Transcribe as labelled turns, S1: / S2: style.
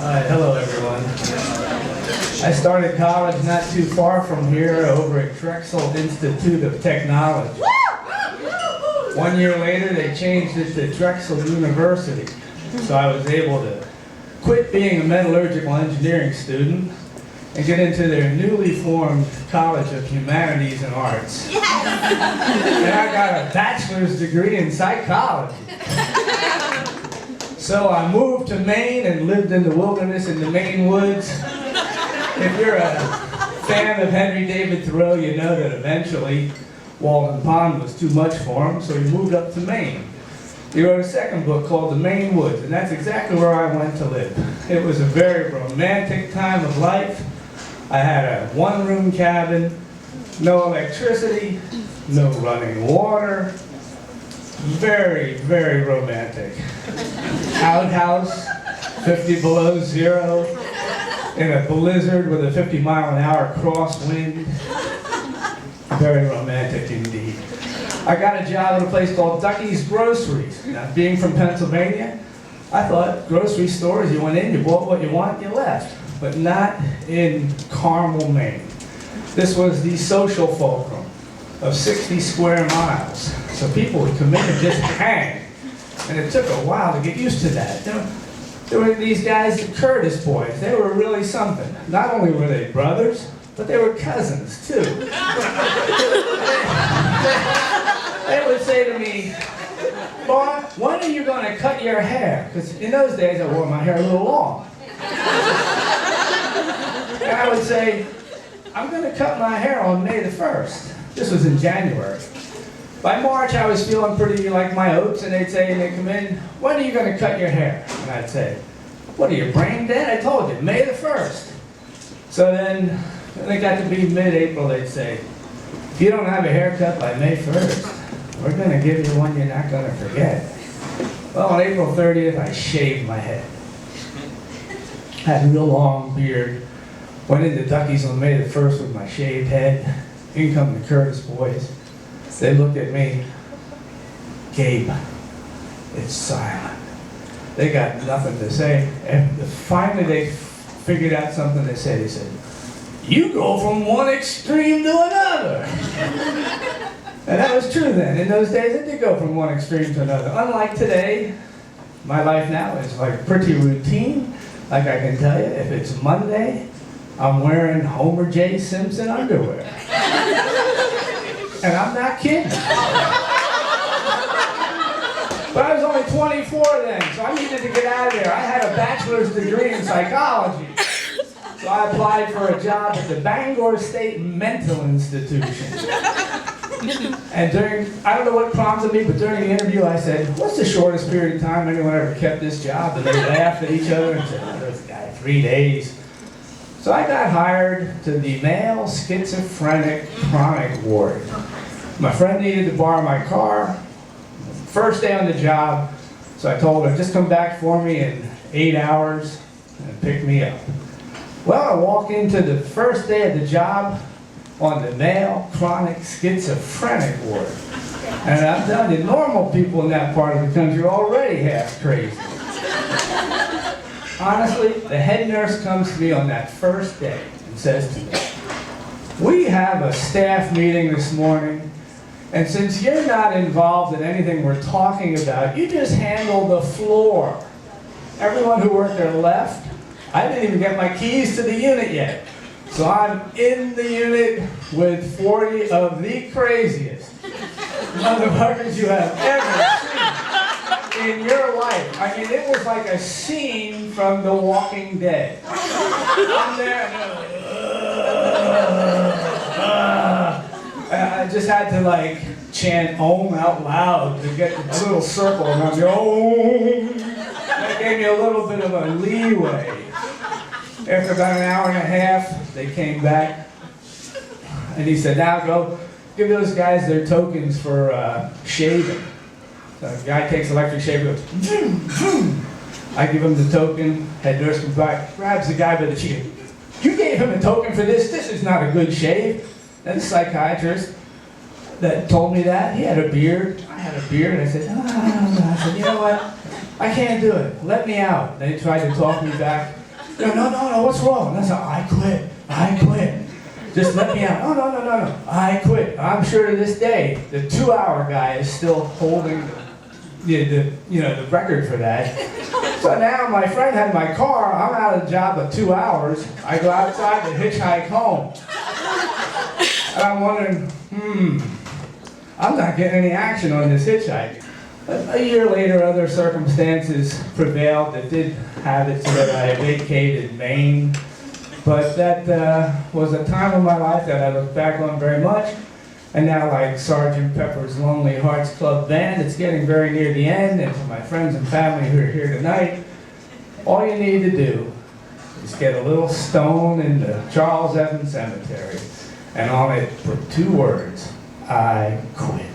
S1: Hello everyone. I started college not too far from here over at Drexel Institute of Technology. 1 year later they changed it to Drexel University. So I was able to quit being a metallurgical engineering student and get into their newly formed College of Humanities and Arts. And I got a bachelor's degree in psychology. So I moved to Maine and lived in the wilderness in the Maine woods. If you're a fan of Henry David Thoreau, you know that eventually Walden Pond was too much for him, so he moved up to Maine. He wrote a second book called The Maine Woods, and that's exactly where I went to live. It was a very romantic time of life. I had a one-room cabin, no electricity, no running water. Very, very romantic. Outhouse, 50 below zero, in a blizzard with a 50-mile-an-hour crosswind. Very romantic indeed. I got a job at a place called Ducky's Groceries. Now, being from Pennsylvania, I thought grocery stores, you went in, you bought what you want, you left. But not in Carmel, Maine. This was the social fulcrum of 60 square miles. So people would come in and just hang. And it took a while to get used to that. You know, there were these guys, the Curtis boys. They were really something. Not only were they brothers, but they were cousins too. They would say to me, "Boy, when are you going to cut your hair?" Because in those days I wore my hair a little long. And I would say, "I'm going to cut my hair on May the 1st. This was in January. By March, I was feeling pretty like my oats, and they'd say, and they'd come in, "When are you going to cut your hair?" And I'd say, "What are you, brain dead? I told you, May the 1st. So then, when it got to be mid-April, they'd say, "If you don't have a haircut by May 1st, we're going to give you one you're not going to forget." Well, on April 30th, I shaved my head. Had a real long beard. Went into Ducky's on May the 1st with my shaved head. In come the Curtis boys. They looked at me. "Gabe, it's silent." They got nothing to say. And finally they figured out something to say. They said, "You go from one extreme to another." And that was true then. In those days, it did go from one extreme to another. Unlike today, my life now is like pretty routine. Like I can tell you, if it's Monday, I'm wearing Homer J. Simpson underwear. And I'm not kidding. But I was only 24 then, so I needed to get out of there. I had a bachelor's degree in psychology. So I applied for a job at the Bangor State Mental Institution. And I don't know what prompted me, but during the interview I said, "What's the shortest period of time anyone ever kept this job?" And they laughed at each other and said, "Oh, this guy, 3 days." So I got hired to the male schizophrenic chronic ward. My friend needed to borrow my car. First day on the job, so I told her, "Just come back for me in 8 hours and pick me up." Well, I walk into the first day of the job on the male chronic schizophrenic ward. And I'm telling you, normal people in that part of the country are already half crazy. Honestly, the head nurse comes to me on that first day and says to me, "We have a staff meeting this morning, and since you're not involved in anything we're talking about, you just handle the floor. Everyone who worked there left. I didn't even get my keys to the unit yet. So I'm in the unit with 40 of the craziest motherfuckers you have ever seen in your life." I mean, it was like a scene from The Walking Dead. I'm there and I just had to like chant Om out loud to get the little circle around me. Om. That gave me a little bit of a leeway. After about an hour and a half, they came back, and he said, "Now go give those guys their tokens for shaving." So the guy takes electric shave, goes, "Vroom, vroom." I give him the token. Head nurse comes back, grabs the guy by the cheek. "You gave him a token for this? This is not a good shave." And the psychiatrist that told me that, he had a beard. I had a beard. I said, "Oh." I said, "You know what? I can't do it. Let me out." They tried to talk me back. No, what's wrong? And I said, I quit. Just let me out. No, I quit. I'm sure to this day, the 2-hour guy is still holding the record for that. So now my friend had my car, I'm out of the job of 2 hours, I go outside to hitchhike home. And I'm wondering, I'm not getting any action on this hitchhike. A year later, other circumstances prevailed that did have it so that I vacated Maine. But that was a time of my life that I look back on very much. And now, like Sergeant Pepper's Lonely Hearts Club Band, it's getting very near the end. And to my friends and family who are here tonight, all you need to do is get a little stone in the Charles Evans Cemetery, and on it put 2 words: I quit.